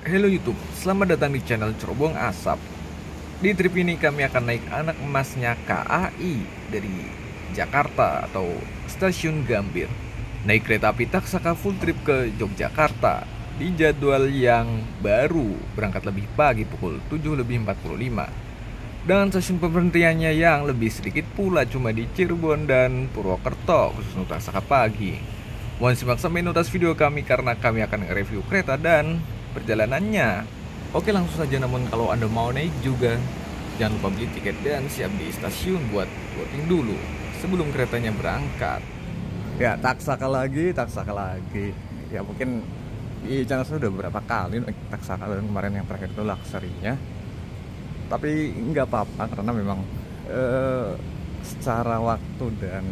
Halo YouTube, selamat datang di channel Cerobong Asap. Di trip ini kami akan naik anak emasnya KAI dari Jakarta atau Stasiun Gambir. Naik kereta api Taksaka full trip ke Yogyakarta di jadwal yang baru, berangkat lebih pagi pukul 7:45. Dan stasiun pemberhentiannya yang lebih sedikit pula, cuma di Cirebon dan Purwokerto khusus untuk Taksaka pagi. Mohon simak sampai tuntas video kami karena kami akan nge-review kereta dan perjalanannya. Oke, langsung saja, namun kalau Anda mau naik juga jangan lupa beli tiket dan siap di stasiun buat boarding dulu sebelum keretanya berangkat. Ya, Taksaka lagi. Ya mungkin di channel saya udah beberapa kali naik Taksaka, dan kemarin yang terakhir itu Luxury-nya. Tapi nggak apa-apa karena memang secara waktu dan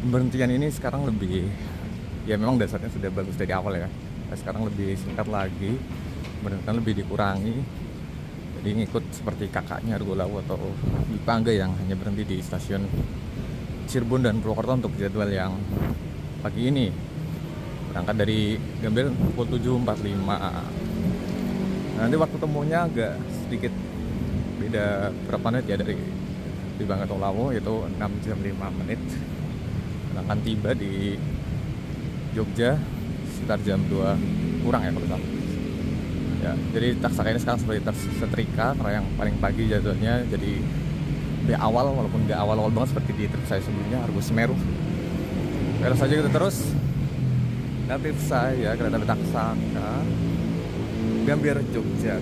pemberhentian ini sekarang lebih, ya memang dasarnya sudah bagus dari awal ya. Sekarang lebih singkat lagi, berhentian lebih dikurangi. Jadi ngikut seperti kakaknya Argolawo atau Bipangga yang hanya berhenti di stasiun Cirebon dan Purwokerto untuk jadwal yang pagi ini. Berangkat dari Gambir pukul 7.45. Nanti waktu temunya agak sedikit beda berapa menit ya dari Bipangga atau Lawo, yaitu 6 jam 5 menit. Akan tiba di Jogja sekitar jam 2 kurang ya kalau salah. Ya, jadi Taksaka ini sekarang seperti tersetrika karena yang paling pagi jadwalnya jadi lebih awal, walaupun nggak awal-awal banget seperti di trip saya sebelumnya Argo Semeru. Terus saja kita terus. Natif saya kereta api Taksaka Gambir Jogja.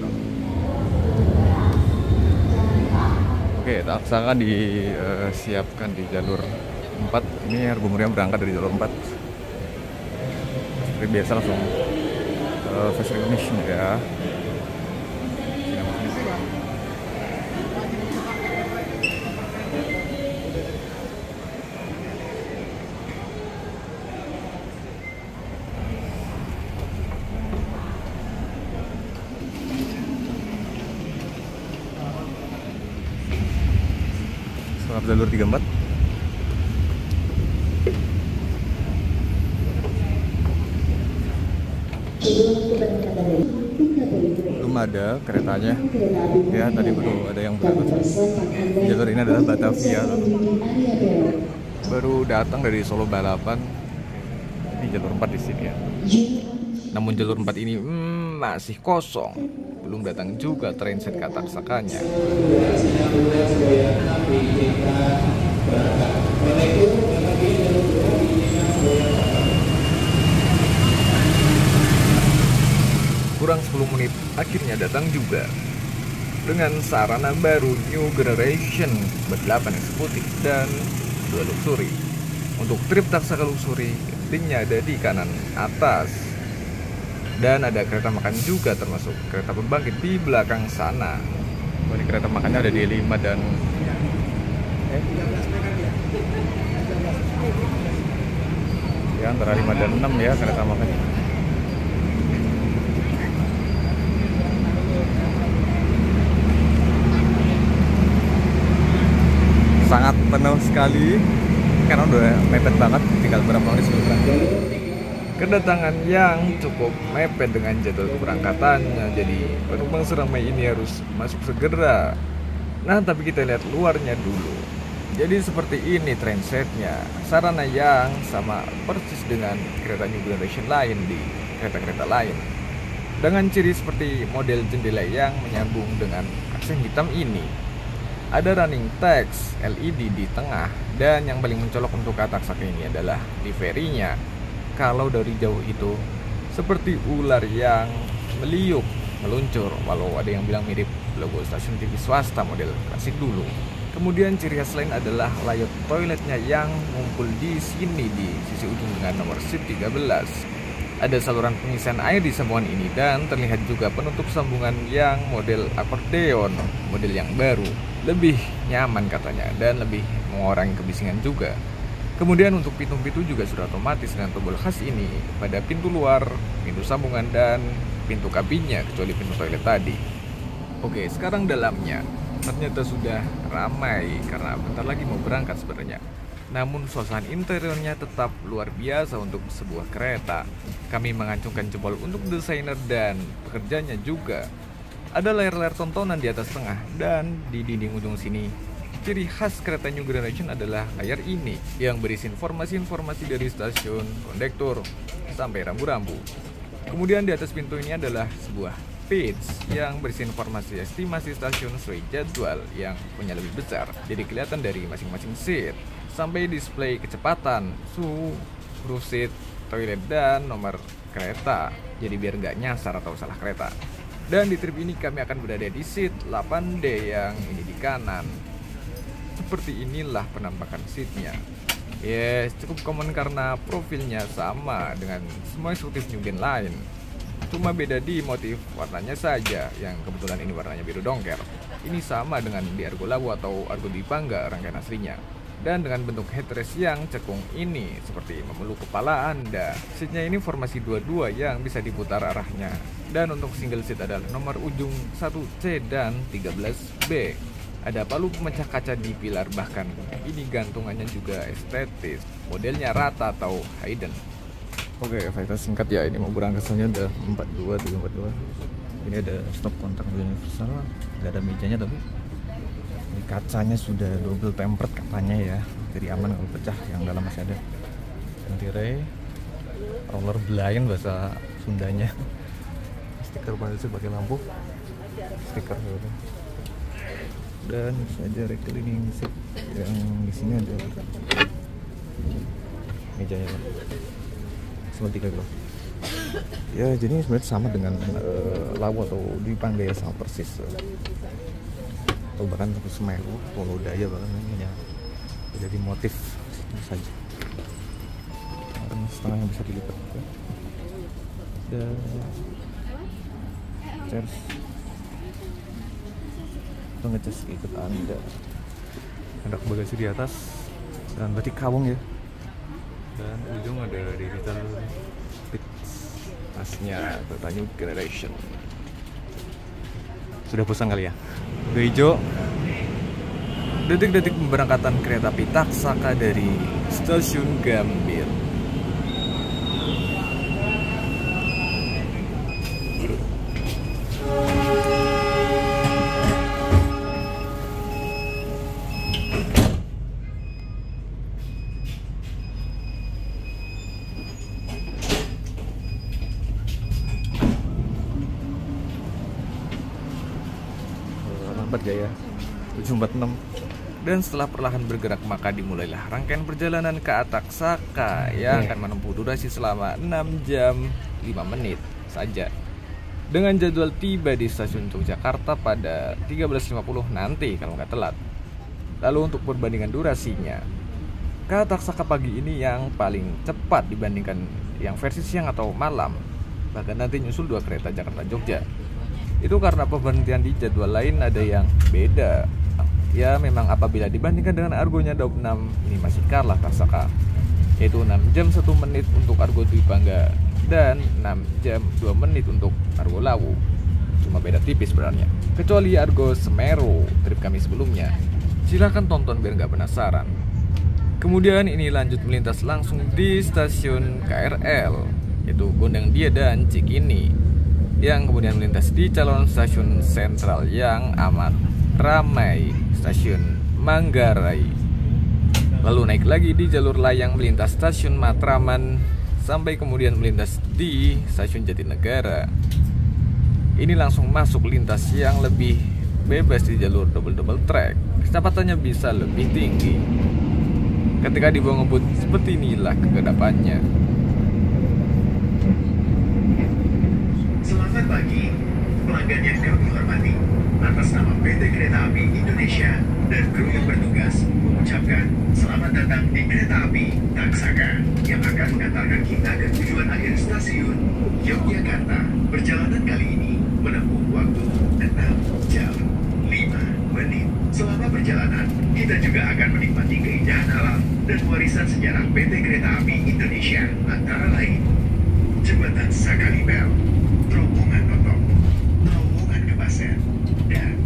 Oke, Taksaka disiapkan di jalur 4. Ini Argo Muria berangkat dari jalur 4. Seperti biasa langsung face recognition ya. Selamat jalur 34. Belum ada keretanya ya, tadi baru ada yang berangkat. Jalur ini adalah Batavia, baru datang dari Solo Balapan. Ini jalur 4 di sini ya. Namun jalur 4 ini masih kosong, belum datang juga transit ke Taksakanya. Kurang 10 menit akhirnya datang juga dengan sarana baru New Generation ber-8 eksekutif dan 2 luxury. Untuk trip Taksaka luxury, linknya ada di kanan atas. Dan ada kereta makan juga, termasuk kereta pembangkit di belakang sana. Ini kereta makannya ada di 5 dan ya antara 5 dan 6 ya kereta makannya. Sangat penuh sekali karena udah mepet banget, tinggal beberapa menit sebelum berangkat. Kedatangan yang cukup mepet dengan jadwal keberangkatannya, jadi penumpang seramai ini harus masuk segera. Nah, tapi kita lihat luarnya dulu. Jadi seperti ini transit-nya, sarana yang sama persis dengan kereta New Generation lain di kereta-kereta lain, dengan ciri seperti model jendela yang menyambung dengan aksen hitam ini. Ada running text LED di tengah, dan yang paling mencolok untuk Taksaka ini adalah liverynya. Kalau dari jauh itu seperti ular yang meliuk meluncur, walau ada yang bilang mirip logo stasiun TV swasta model klasik dulu. Kemudian ciri khas lain adalah layout toiletnya yang ngumpul di sini di sisi ujung dengan nomor SIP 13. Ada saluran pengisian air di sambungan ini, dan terlihat juga penutup sambungan yang model akordeon, model yang baru. Lebih nyaman katanya, dan lebih mengurangi kebisingan juga. Kemudian untuk pintu-pintu juga sudah otomatis dengan tombol khas ini pada pintu luar, pintu sambungan, dan pintu kabinnya, kecuali pintu toilet tadi. Oke, sekarang dalamnya ternyata sudah ramai karena bentar lagi mau berangkat sebenarnya. namun suasana interiornya tetap luar biasa untuk sebuah kereta. Kami mengacungkan jempol untuk desainer dan pekerjanya juga. Ada layar-layar tontonan di atas tengah dan di dinding ujung sini. Ciri khas kereta New Generation adalah layar ini yang berisi informasi-informasi dari stasiun, kondektur, sampai rambu-rambu. Kemudian di atas pintu ini adalah sebuah page yang berisi informasi estimasi stasiun sesuai jadwal yang punya lebih besar. Jadi kelihatan dari masing-masing seat, sampai display kecepatan, suhu, roof seat, toilet, dan nomor kereta. Jadi biar nggak nyasar atau salah kereta. Dan di trip ini kami akan berada di seat 8D yang ini di kanan. Seperti inilah penampakan seatnya. Yes, cukup common karena profilnya sama dengan semua eksekutif New Gen lain. Cuma beda di motif warnanya saja, yang kebetulan ini warnanya biru dongker. Ini sama dengan di Argo Lawu atau Argo Dwi Pangga rangkaian aslinya. Dan dengan bentuk headrest yang cekung ini, seperti memeluk kepala Anda. Seatnya ini formasi 22 yang bisa diputar arahnya. Dan untuk single seat adalah nomor ujung 1C dan 13B. Ada palu pemecah kaca di pilar, bahkan ini gantungannya juga estetis. Modelnya rata atau hidden. Oke, fakta singkat ya, ini mau berangkasannya ada 42, 342. Ini ada stop kontak universal, nggak ada mejanya tapi ini kacanya sudah double tempered katanya ya, jadi aman kalau pecah. Yang dalam masih ada tirai, roller blind bahasa Sundanya, stiker panel pakai lampu, stiker gitu. Dan saja reclining seat yang di sini ada mejanya cuma 3 kilo. Ya jadi sebenarnya sama dengan Lawu atau Dwi Pangga ya, sama persis. Atau bahkan Semeru, Polodaya bahkan ini ya. Jadi motif itu saja. Dan setengahnya bisa dilipat. Dan chairs pengecas ikut Anda. Ada bagasi di atas dan berarti kawung ya. Dan ujung ada digital tasnya Toyota New Generation. Sudah bosan kali ya? Udah hijau. Detik-detik pemberangkatan kereta api Taksaka dari stasiun Gambir. Jaya 746. Dan setelah perlahan bergerak maka dimulailah rangkaian perjalanan ke Taksaka yang akan menempuh durasi selama 6 jam 5 menit saja. Dengan jadwal tiba di stasiun Yogyakarta pada 13.50 nanti kalau nggak telat. Lalu untuk perbandingan durasinya, Taksaka pagi ini yang paling cepat dibandingkan yang versi siang atau malam. Bahkan nanti nyusul 2 kereta Jakarta-Jogja. Itu karena pemberhentian di jadwal lain ada yang beda. Ya memang apabila dibandingkan dengan Argonya Daup 6, ini masih kalah Taksaka, yaitu 6 jam 1 menit untuk Argo Dwi Pangga dan 6 jam 2 menit untuk Argo Lawu. Cuma beda tipis sebenarnya. Kecuali Argo Semeru, trip kami sebelumnya. Silahkan tonton biar nggak penasaran. Kemudian ini lanjut melintas langsung di stasiun KRL, yaitu Gondang Dia dan Cikini, yang kemudian melintas di calon stasiun sentral yang amat ramai, stasiun Manggarai. Lalu naik lagi di jalur layang melintas stasiun Matraman sampai kemudian melintas di stasiun Jatinegara. Ini langsung masuk lintas yang lebih bebas di jalur double track. Kecepatannya bisa lebih tinggi. Ketika di bawah ngebut seperti inilah kegedapannya. Selamat pagi, pelanggan yang kami hormati. Atas nama PT Kereta Api Indonesia dan kru yang bertugas mengucapkan selamat datang di Kereta Api Taksaka yang akan mengantarkan kita ke tujuan akhir stasiun Yogyakarta. Perjalanan kali ini menempuh waktu 6 jam 5 menit. Selama perjalanan, kita juga akan menikmati keindahan alam dan warisan sejarah PT Kereta Api Indonesia, antara lain Jembatan Sakalibel, Terowongan Notong, Terowongan Kebasen, dan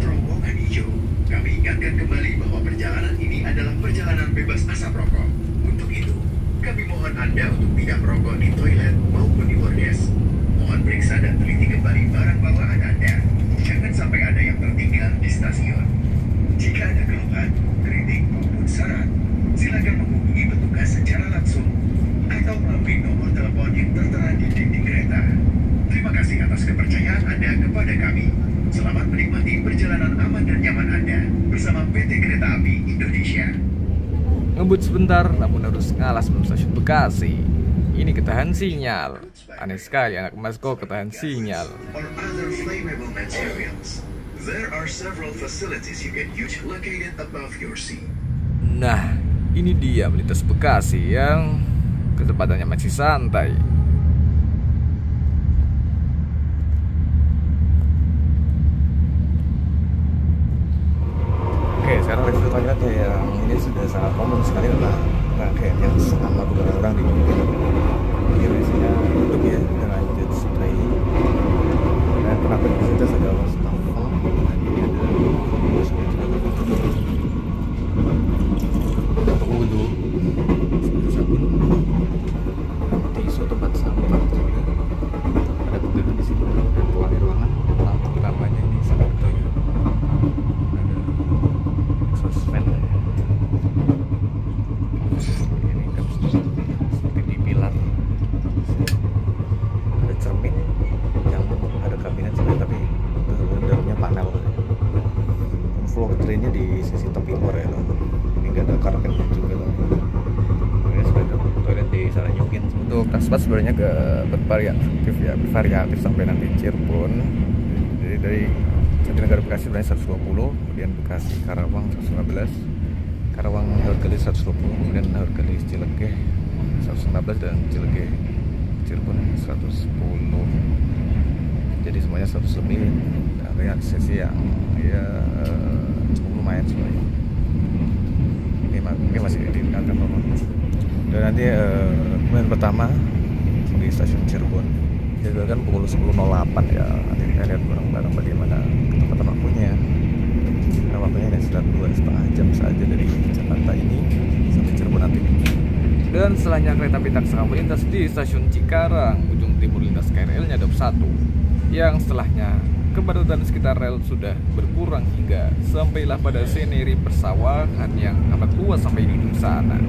Terowongan Hijau. Kami ingatkan kembali bahwa perjalanan ini adalah perjalanan bebas asap rokok. Untuk itu, kami mohon Anda untuk tidak merokok di toilet maupun di bordes. Mohon periksa dan teliti kembali barang bawaan Anda. Jangan sampai ada yang tertinggal di stasiun. Jika ada keluhan, kritik maupun saran, silakan menghubungi petugas secara langsung atau melalui nomor telepon yang tertera di dinding kereta. Terima kasih atas kepercayaan Anda kepada kami. Selamat menikmati perjalanan aman dan nyaman Anda bersama PT Kereta Api Indonesia. Ngebut sebentar, namun harus ngalas sebelum stasiun Bekasi. Ini ketahan sinyal. Aneh sekali anak emas kok ketahan sinyal. Or other flammable materials. There are several facilities you can use located above your seat. Nah, ini dia melintas Bekasi yang kecepatannya masih santai. Oke, sekarang review toilet yang ini sudah sangat common sekali adalah rangkaian yang sama beberapa orang di kiri isinya tutup ya dengan jet spray dan kenapa di situ ada wastafel dan ini ada juga tertutup untuk wudhu, sabun, tisu, tempat sampah juga ada kegiatan di sini dan ruangan lampu utamanya ini sangat betul. Fan ini kan seperti di pilar ada cermin yang ada kabinet sebenarnya tapi dalamnya panel. Floor drainnya di sisi tepi luar ya loh. Ini nggak ada karpet juga loh. Ini sebenarnya toilet di sana Yukin. Untuk transport sebenarnya bervariatif ya, bervariatif sampai nanti Cirebon. Jadi dari Jatinegara Bekasi sebenarnya 120, kemudian Bekasi Karawang 115, Karawang Hargalis 120, kemudian Hargalis Cilegeh 115 dan Cilegeh Cirebon 110. Jadi semuanya 100 lebih. Dari sesi yang ya cukup lumayan sebenarnya. Ini masih di kantor normal. Dan nanti kemudian pertama di stasiun Cirebon. Jadi kan pukul 10.08 ya. Nanti kita lihat bareng-bareng bagaimana ketepatan waktunya. Nah, waktunya ada sekitar 2,5 jam saja dari Jakarta ini sampai Cirebon nanti. Dan setelahnya kereta api Taksaka melintas di stasiun Cikarang, ujung timur lintas KRL-nya Daup 1. Yang setelahnya kepadatan sekitar rel sudah berkurang hingga sampailah pada scenery persawahan yang amat luas sampai di ujung sana.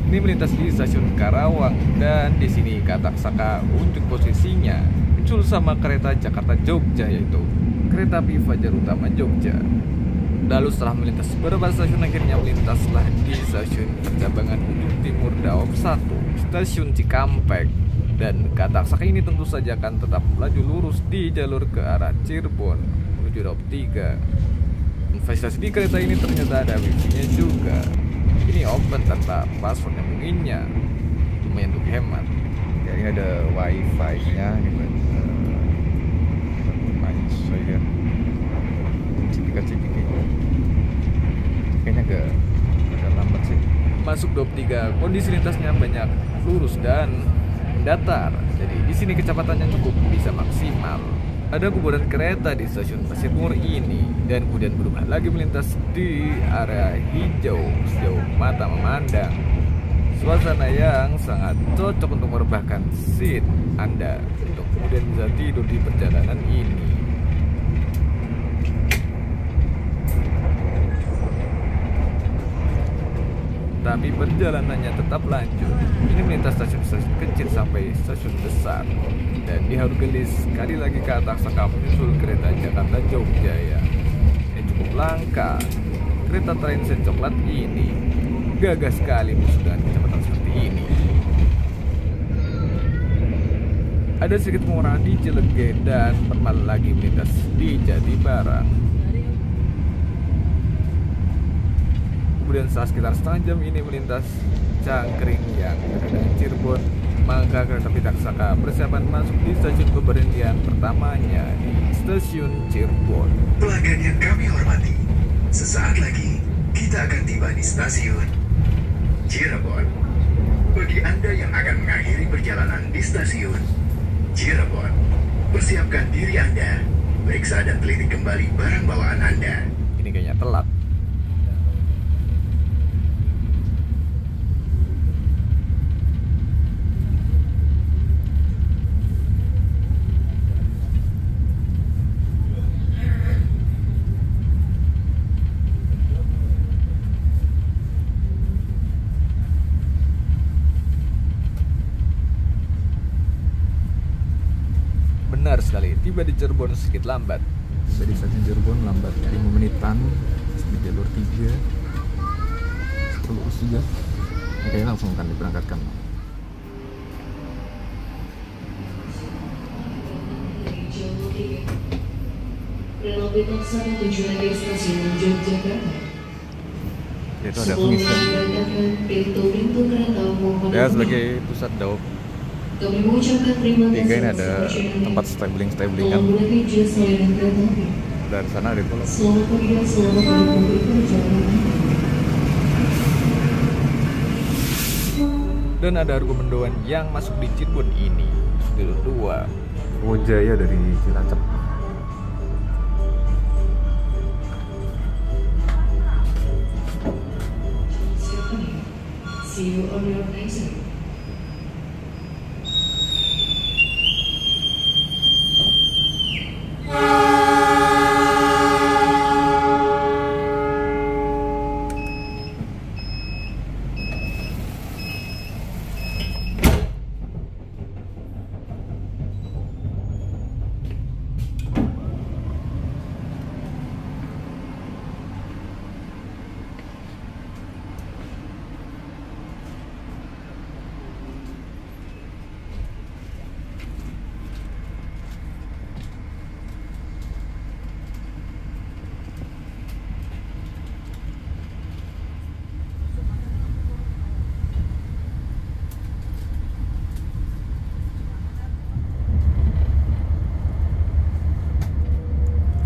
Ini melintas di stasiun Karawang dan di sini Taksaka untuk posisinya muncul sama kereta Jakarta Jogja yaitu kereta api Fajar Utama Jogja. Lalu setelah melintas beberapa stasiun akhirnya melintaslah di stasiun Percabangan ujung timur Daup 1, stasiun Cikampek. Dan Taksaka ini tentu saja akan tetap melaju lurus di jalur ke arah Cirebon menuju Daup 3. Fasilitas di kereta ini ternyata ada wifi-nya juga. Ini open tanpa password yang menginginnya, lumayan untuk hemat. Ya, ini ada wifi-nya gitu. Lumayan saya cipika-cipiki. Kayaknya agak lambat sih. Masuk Daup 3, kondisi lintasnya banyak lurus dan datar. Jadi di sini kecepatannya cukup bisa maksimal. Ada kuburan kereta di stasiun Pasir Timur ini dan kemudian berubah lagi melintas di area hijau sejauh mata memandang. Suasana yang sangat cocok untuk merebahkan seat Anda untuk kemudian bisa tidur di perjalanan ini. Tapi perjalanannya tetap lanjut. Ini melintas stasiun-stasiun kecil sampai stasiun besar. Dan di Hargalis sekali lagi Taksaka menyusul kereta Jakarta Jogja ya. Ini cukup langka. Kereta train sen coklat ini gagah sekali musuh dengan kecepatan seperti ini. Ada sedikit pengurangan di Cilegeh dan permal lagi melintas di Jatibarang. Kemudian setelah sekitar setengah jam ini melintas Cangkring yang dekat dengan Cirebon, maka kereta api Taksaka persiapan masuk di stasiun pemberhentian pertamanya di stasiun Cirebon. Pelanggan yang kami hormati, sesaat lagi kita akan tiba di stasiun Cirebon. Bagi Anda yang akan mengakhiri perjalanan di stasiun Cirebon, persiapkan diri Anda, periksa dan teliti kembali barang bawaan Anda. Ini kayaknya telat. Benar sekali, tiba di Cirebon sedikit lambat. Tiba di stasiun Cirebon lambat 5 menitan di jalur 3 terus juga. Ini kayaknya langsung akan diberangkatkan. Rel Bintang 1 tujuan dari stasiun Yogyakarta. Yaitu ada pengisian. Pintu-pintu kereta mohon Ya, sebagai pusat daup kami mengucapkan terima 3 ini kasih ada atas perhatian tempat Anda. stabling-stablingan. Tolong gunakan jasa layanan kereta api. Dari sana ada kolom. Selamat pagi dan selamat menikmati perjalanan. Dan ada argumendoan yang masuk di Cirebon ini, jalur 2. Wojaya dari Cilacap. Siapa nih? See you on your next day.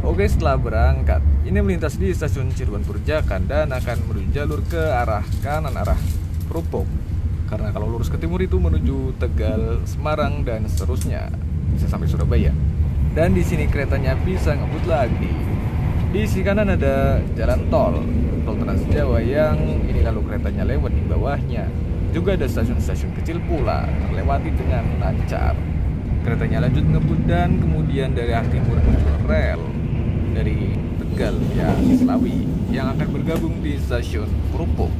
Oke, setelah berangkat, ini melintas di stasiun Cirebon Purjakan dan akan menuju jalur ke arah kanan, arah Krupuk. Karena kalau lurus ke timur itu menuju Tegal, Semarang dan seterusnya, bisa sampai Surabaya. Dan di sini keretanya bisa ngebut lagi. Di sisi kanan ada jalan tol Trans Jawa yang ini lalu keretanya lewat di bawahnya. Juga ada stasiun-stasiun kecil pula terlewati dengan lancar. Keretanya lanjut ngebut dan kemudian dari arah timur menuju rel dari Tegal ya Slawi yang akan bergabung di stasiun Krupuk.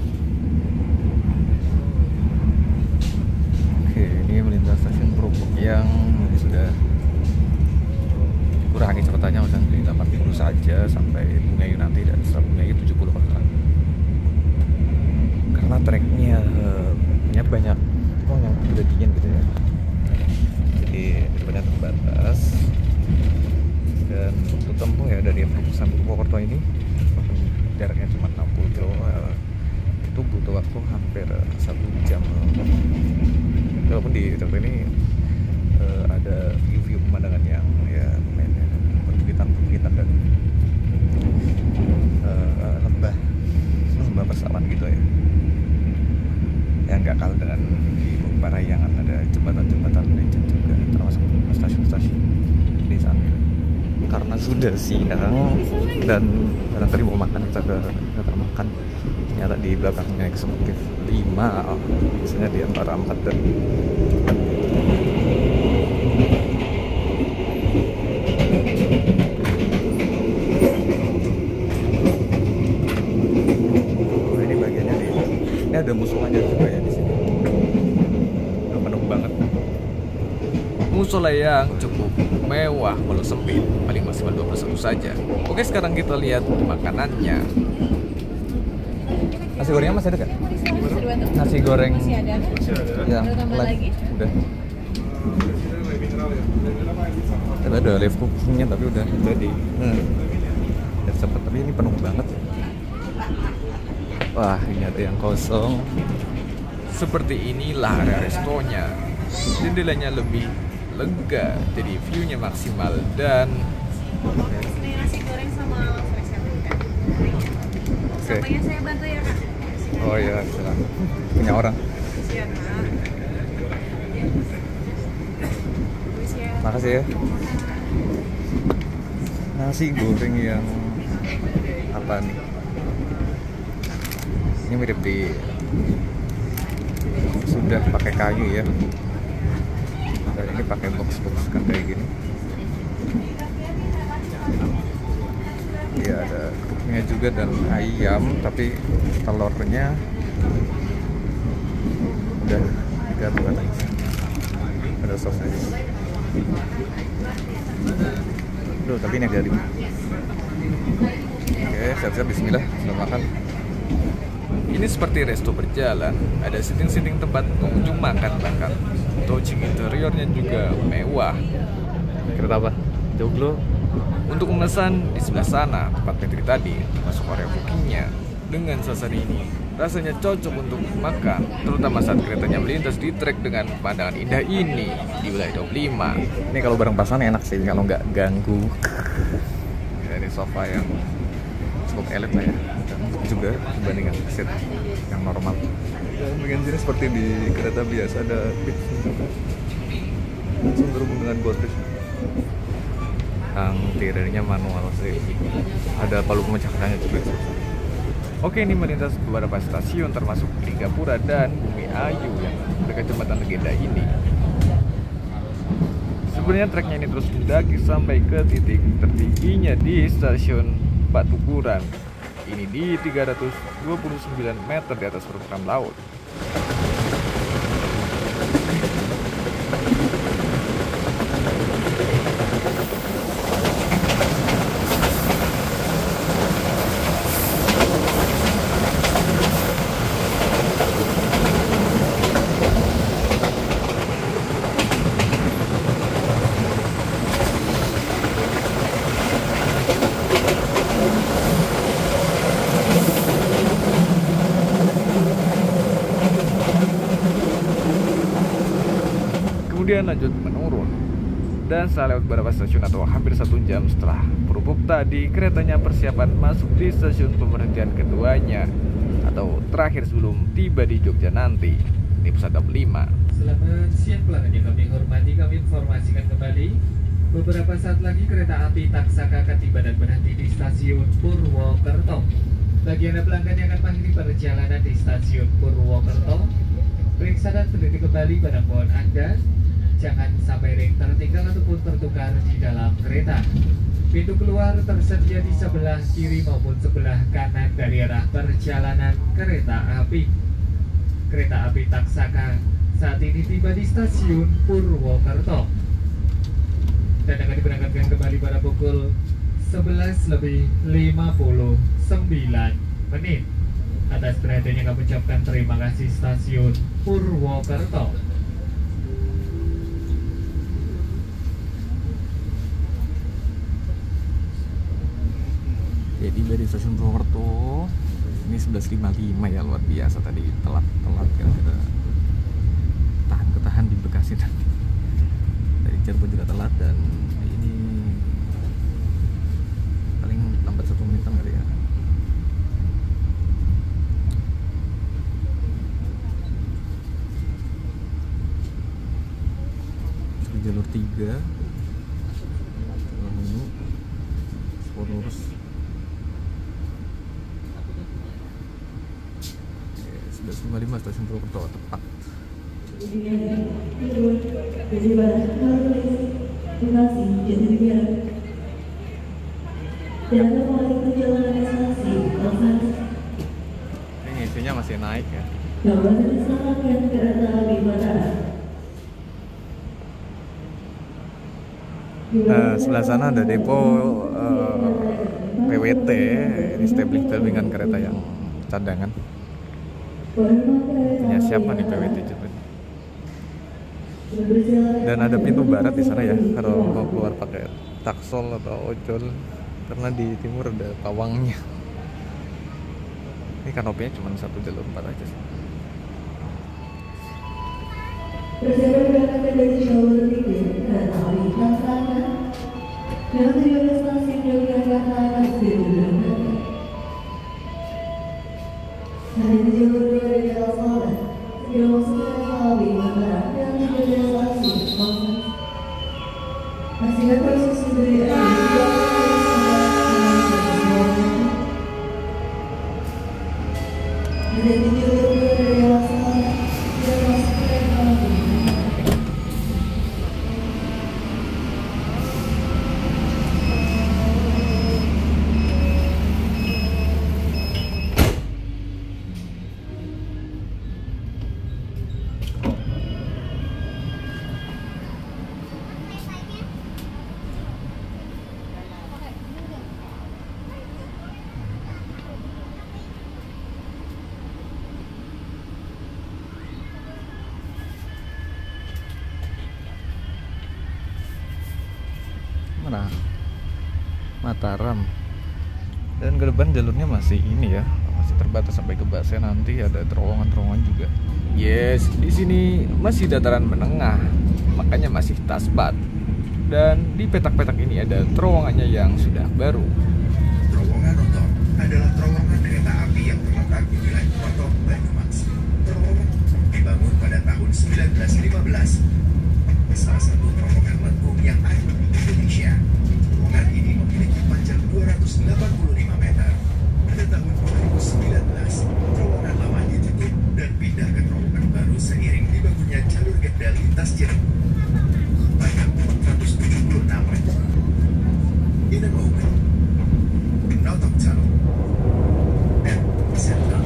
Oke, ini melintas stasiun Krupuk yang sudah kurangi cepatannya misalnya di 80 saja sampai Bungayu nanti, dan setelah Bungayu 70 kalau salah. Karena treknya banyak yang udah dingin gitu ya. Jadi banyak terbatas. Dan untuk tempuh ya dari Krupuk sampai Purwokerto ini jaraknya cuma 60 km, itu butuh waktu hampir 1 jam. Walaupun di tempat ini ada view pemandangan yang ya perbukitan dan lembah persawahan gitu ya, yang nggak kalah dengan di Parayangan ada jembatan legend juga, termasuk stasiun-stasiun di sana. Karena sudah siang dan barangkali mau makan, kita ke makan, ternyata di belakangnya eksekutif 5, biasanya di antara 4 dan ini bagiannya nih. Ini ada musolanya juga ya di sini. Udah penuh banget. Musola yang cukup mewah walau sempit, paling maksimal 21 saja. Oke, sekarang kita lihat makanannya. Nasi gorengnya masih ada kan? Nasi goreng Masih ada. yang Ada tambah live lagi? udah. Tapi ada live cookingnya tapi udah jadi. Dan cepet, tapi ini penuh banget. Wah, ini ada yang kosong. Seperti inilah area restonya. Jendelanya lebih lega, jadi view-nya maksimal dan Ini nasi goreng sama spesial ikan. Sampainya saya bantu ya kak. Oh iya, silakan. Punya orang. Siap kak. Siap. Makasih ya. Nasi goreng yang apa nih? Ini mirip di sudah pakai kayu ya. Dan ini pakai box kan kayak gini. Iya, ada kerupuknya juga dan ayam, tapi telurnya udah digabungkan lagi. Ada sausnya juga. Duh, tapi ini agak ribet. Oke, siap-siap, bismillah, selamat makan. Ini seperti resto berjalan, ada seating-seating tempat pengunjung makan bahkan. Touching interiornya juga mewah. Kereta apa? Joglo. Untuk memesan di sebelah sana, tempat Patrick tadi, termasuk area bookingnya. Dengan suasana ini, rasanya cocok untuk makan, terutama saat keretanya melintas di trek dengan pemandangan indah ini di wilayah 25. Ini kalau bareng pasangan enak sih, kalau nggak ganggu. Dari sofa yang Cukup elit lah ya, dan juga dibandingkan seat yang normal. Dan bagian sini seperti di kereta biasa, ada pitch langsung terhubung dengan boarding. Yang tirernya manual sih, ada palu pemecah kaca juga. Oke, ini melintas beberapa stasiun termasuk Lingapura dan Bumi Ayu yang dekat jembatan legenda ini. Sebenarnya treknya ini terus mendaki sampai ke titik tertingginya di stasiun Patukuran. Ini di 329 meter di atas permukaan laut. Kemudian lanjut menurun, dan setelah lewat beberapa stasiun atau hampir 1 jam setelah Purupuk tadi, keretanya persiapan masuk di stasiun pemberhentian keduanya atau terakhir sebelum tiba di Jogja nanti, di Pusat 5. Selamat siang pelanggan yang kami hormati, kami informasikan kembali beberapa saat lagi kereta api Taksaka akan tiba dan berhenti di stasiun Purwokerto. Bagi Anda pelanggan yang akan mengakhiri perjalanan di stasiun Purwokerto, periksa dan teliti kembali barang bawaan Anda. Jangan sampai ring tertinggal ataupun tertukar di dalam kereta. Pintu keluar tersedia di sebelah kiri maupun sebelah kanan dari arah perjalanan kereta api. Kereta api Taksaka saat ini tiba di stasiun Purwokerto dan akan diberangkatkan kembali pada pukul 11:59 menit. Atas perhatiannya kami ucapkan terima kasih stasiun Purwokerto. Ya, tiba di stasiun Purwokerto. Ini 11.55 ya, luar biasa. Tadi telat kan, kita tahan di Bekasi dan dari Cirebon juga telat, dan ini paling lambat 1 menitan kali ya. Jalur 3 sport lurus. 11.55 stasiun Purwokerto tepat. Ini isinya masih naik ya. Sebelah sana ada depo PWT, ini stabling kereta yang cadangan. Punya siapa nih PWT coba? Dan ada pintu barat di sana ya, kalau mau keluar pakai taksol atau ojol, karena di timur ada pawangnya. Ini kanopinya cuma 1 jalur 4 aja sih. Persiapan berangkat dari jalur 3 kereta api Taksaka dengan tujuan stasiun Yogyakarta akan segera diberangkatkan. Hari ini jalur 2 dari Kalsel segera masuk ke kereta api Mataram dan tiba di stasiun Pasar. Pastikan proses sendiri Hari ini jalur 2 dari Kalsel segera masuk ke kereta api. mana? Mataram. Dan ke depan jalurnya masih ini ya, masih terbatas sampai ke Basel, nanti ada terowongan-terowongan juga. Yes, di sini masih dataran menengah, makanya masih tasbat. Dan di petak-petak ini ada terowongannya yang sudah baru. Terowongan Notok adalah terowongan kereta api yang terletak di wilayah Notok, Banyumas. Terowongan dibangun pada tahun 1915. Salah satu terowongan lengkung yang ada di Indonesia. Terowongan ini memiliki panjang 285 meter. Pada tahun 2019, terowongan lama ditutup dan pindah ke terowongan baru seiring dibangunnya jalur kereta lintas Cirebon. Panjang 476 meter. In a moment, Notok Tunnel and Central.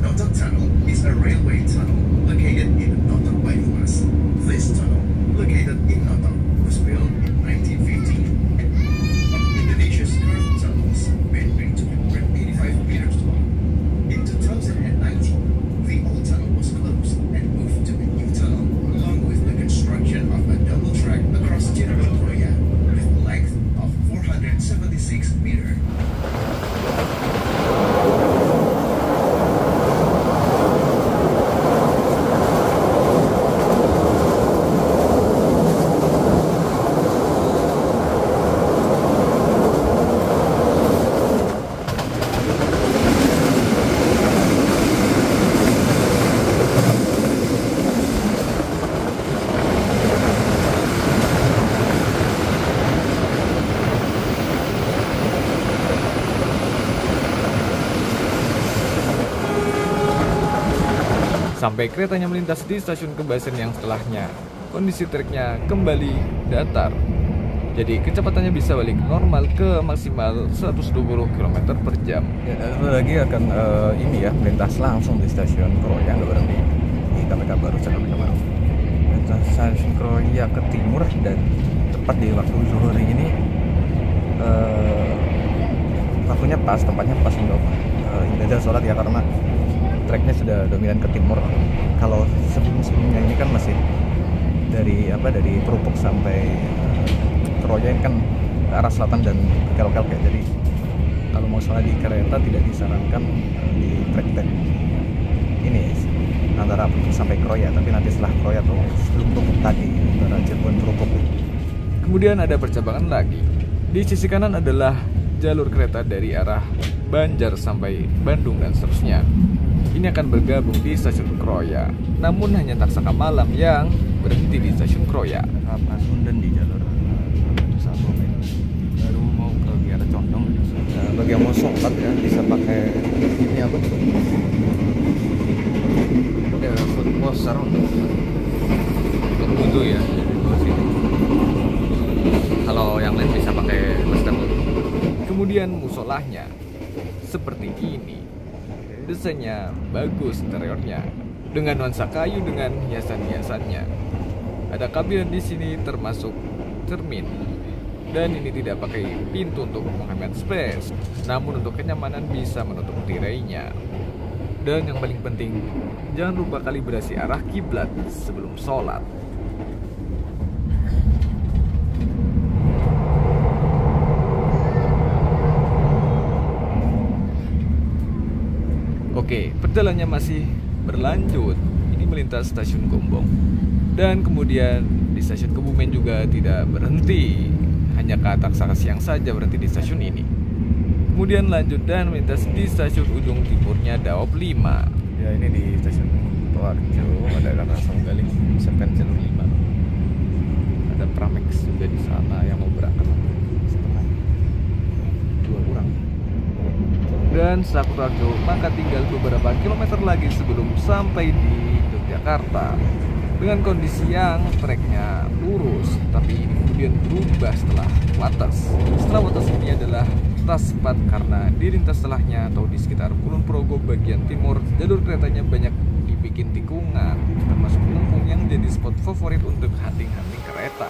Notok Tunnel is a railway tunnel located in Notok, Banyumas. This tunnel, located in Notok, was built in 1950. Of Indonesia's curved tunnels, measuring 285 meters long. In 2019, the old tunnel was closed and moved to a new tunnel, along with the construction of a double track across Cirebon Raya, with a length of 476 meters. Sampai keretanya melintas di stasiun Kebasen yang setelahnya, kondisi treknya kembali datar. Jadi kecepatannya bisa balik normal ke maksimal 120 km per jam. Ya, dan sebentar lagi akan ini ya, melintas langsung di stasiun Kroya, nggak berhenti di KPK baru, KPK baru. Dan stasiun Kroya ke timur dan tepat di waktu zuhur ini waktunya pas, tempatnya pas untuk ibadah sholat ya, karena treknya sudah dominan ke timur. Kalau sebelumnya ini kan masih dari Perupuk sampai Kroya ini kan ke arah selatan dan kelok-kelok ya. Jadi kalau mau sholat di kereta tidak disarankan di trek ini antara Perupuk sampai Kroya, tapi nanti setelah Kroya atau sebelum Perupuk tadi antara Cirebon Perupuk. Kemudian ada percabangan lagi. Di sisi kanan adalah jalur kereta dari arah Banjar sampai Bandung dan seterusnya. Ini akan bergabung di stasiun Kroya. Namun hanya Taksaka Malam yang berhenti di stasiun Kroya. Pasundan di jalur satu baru mau ke Kiara Condong. Nah, bagi yang mau sholat ya bisa pakai ini apa? Ya, food poster untuk wudhu ya. Kalau yang lain bisa pakai masker. Kemudian musolahnya seperti ini. Desainnya bagus, interiornya dengan nuansa kayu dengan hiasan-hiasannya. Ada kabinet di sini termasuk cermin. Dan ini tidak pakai pintu untuk menghemat space, namun untuk kenyamanan bisa menutup tirainya. Dan yang paling penting, jangan lupa kalibrasi arah kiblat sebelum sholat. Oke, perjalanannya masih berlanjut. Ini melintas stasiun Gombong. Dan kemudian di stasiun Kebumen juga tidak berhenti. Hanya Taksaka Siang saja berhenti di stasiun ini. Kemudian lanjut dan melintas di stasiun ujung timurnya Daop 5. Ya, ini di stasiun Toarjo ada Kata Sanggaling, misalkan jalur 5. Ada Pramex juga di sana yang mau berangkat setengah 2 kurang. Dan Sakurarjo, maka tinggal beberapa kilometer lagi sebelum sampai di Yogyakarta. Dengan kondisi yang treknya lurus, tapi ini kemudian berubah setelah Wates. Setelah Wates ini adalah Taspat karena di lintas setelahnya atau di sekitar Kulon Progo bagian timur, jalur keretanya banyak dibikin tikungan, termasuk Lengkung yang jadi spot favorit untuk hunting-hunting kereta.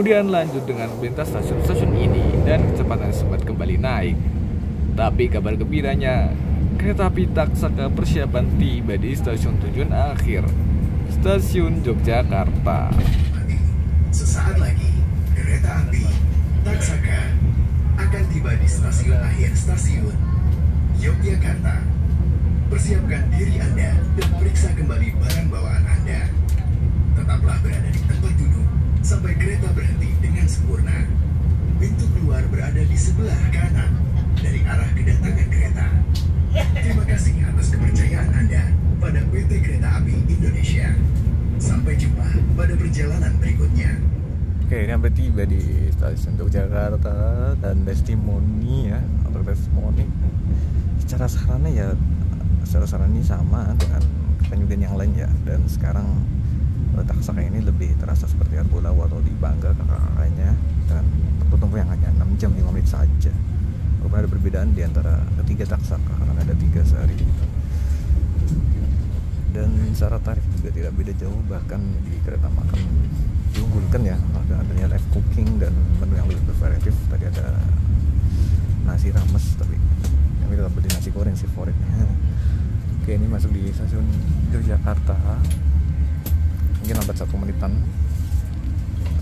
Kemudian lanjut dengan melintas stasiun-stasiun ini dan kecepatan sempat kembali naik. Tapi kabar gembiranya, kereta api Taksaka persiapan tiba di stasiun tujuan akhir, Stasiun Yogyakarta. Sesaat lagi, kereta api Taksaka akan tiba di stasiun akhir stasiun Yogyakarta. Persiapkan diri Anda dan periksa kembali barang bawaan Anda. Tetaplah berada di tempat duduk sampai kereta berhenti dengan sempurna. Pintu keluar berada di sebelah kanan dari arah kedatangan kereta. Terima kasih atas kepercayaan Anda pada PT Kereta Api Indonesia. Sampai jumpa pada perjalanan berikutnya. Oke, ini sampai tiba di stasiun Yogyakarta dan testimoni ya, atau testimoni. Secara sarana ini sama dengan penyudian yang lain ya. Dan sekarang Taksaka ini lebih terasa seperti Argolawo atau di Bangga kakak-kakaknya, dan waktu tempuh yang hanya 6 jam 5 menit saja. Walaupun ada perbedaan di antara ketiga Taksaka karena ada 3 sehari. Dan secara tarif juga tidak beda jauh, bahkan di kereta makan diunggulkan ya, ada adanya live cooking dan menu yang lebih bervariatif. Tadi ada nasi rames, tapi kami tetap beli nasi goreng sih favoritnya. Oke, ini masuk di stasiun Yogyakarta. Mungkin lambat 1 menitan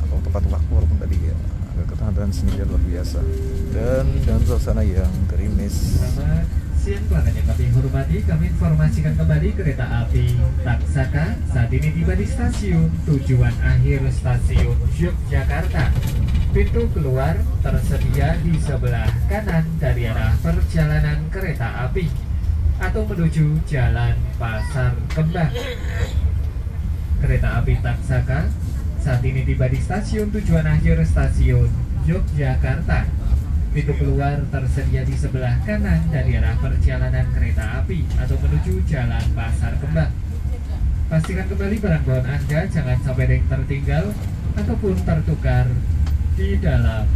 atau tepat waktu, walaupun tadi ya agak ketahanan sendiri luar biasa. Dan suasana yang gerimis. Selamat siang pelanggan yang kami hormati, kami informasikan kembali kereta api Taksaka saat ini tiba di stasiun tujuan akhir Stasiun Yogyakarta. Pintu keluar tersedia di sebelah kanan dari arah perjalanan kereta api atau menuju Jalan Pasar Kembang. Kereta api Taksaka saat ini tiba di stasiun tujuan akhir Stasiun Yogyakarta. Pintu keluar tersedia di sebelah kanan dari arah perjalanan kereta api atau menuju Jalan Pasar Kembang. Pastikan kembali barang bawaan Anda jangan sampai ada yang tertinggal ataupun tertukar di dalam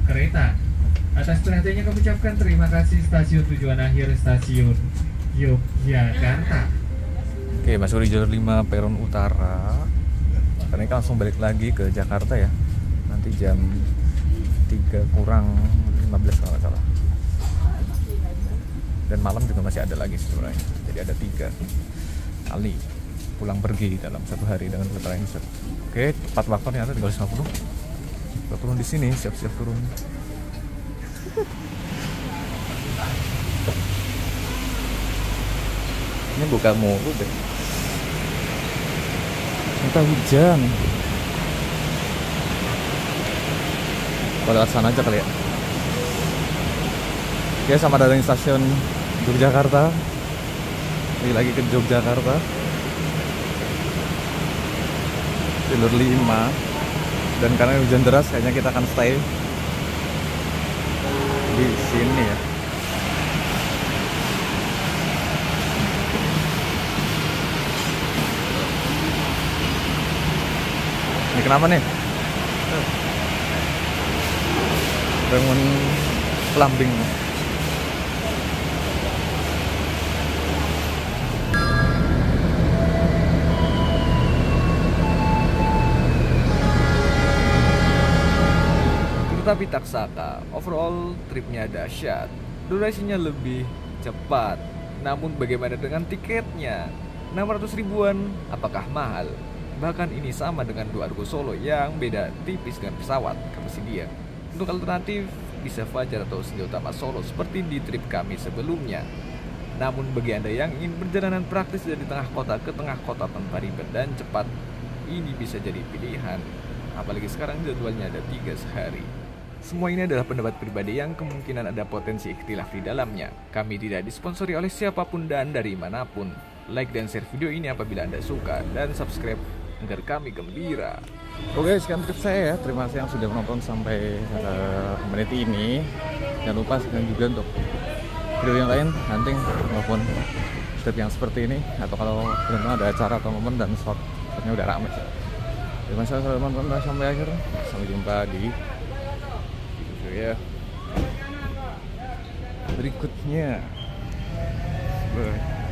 kereta. Atas perhatiannya kami ucapkan terima kasih. Stasiun tujuan akhir Stasiun Yogyakarta. Oke, masuk di jalur 5 peron utara. Karena ini kan langsung balik lagi ke Jakarta ya. Nanti jam 3 kurang 15 kalau nggak salah. Dan malam juga masih ada lagi sebenarnya. Jadi ada 3 kali pulang pergi dalam 1 hari dengan kereta ini. Oke, tepat waktu ternyata 350. Kita turun di sini, siap-siap turun. Ini buka mulu deh. Kita hujan. Kita lewat sana aja kali ya. Oke, sama datang di stasiun Yogyakarta. Lagi ke Yogyakarta. Jalur 5. Dan karena hujan deras, kayaknya kita akan stay di sini ya. Ini kenapa nih? Bangun lambing. Kereta api Taksaka, overall tripnya dahsyat, durasinya lebih cepat. Namun bagaimana dengan tiketnya? 600 ribuan, apakah mahal? Bahkan ini sama dengan 2 Argo Solo yang beda tipis dengan pesawat, kata si dia. Untuk alternatif, bisa Fajar atau Sejauh Utama Solo seperti di trip kami sebelumnya. Namun bagi Anda yang ingin perjalanan praktis dari tengah kota ke tengah kota tanpa ribet dan cepat, ini bisa jadi pilihan. Apalagi sekarang jadwalnya ada 3 sehari. Semua ini adalah pendapat pribadi yang kemungkinan ada potensi ikhtilaf di dalamnya. Kami tidak disponsori oleh siapapun dan dari manapun. Like dan share video ini apabila Anda suka, dan subscribe agar kami gembira. Oke, sekian trip saya ya. Terima kasih yang sudah menonton sampai menit ini. Jangan lupa subscribe juga untuk video yang lain nanti, maupun trip yang seperti ini, atau kalau benar-benar ada acara atau momen dan slotnya udah ramai. Terima kasih sudah menonton sampai akhir. Sampai jumpa di video ya berikutnya. Bye.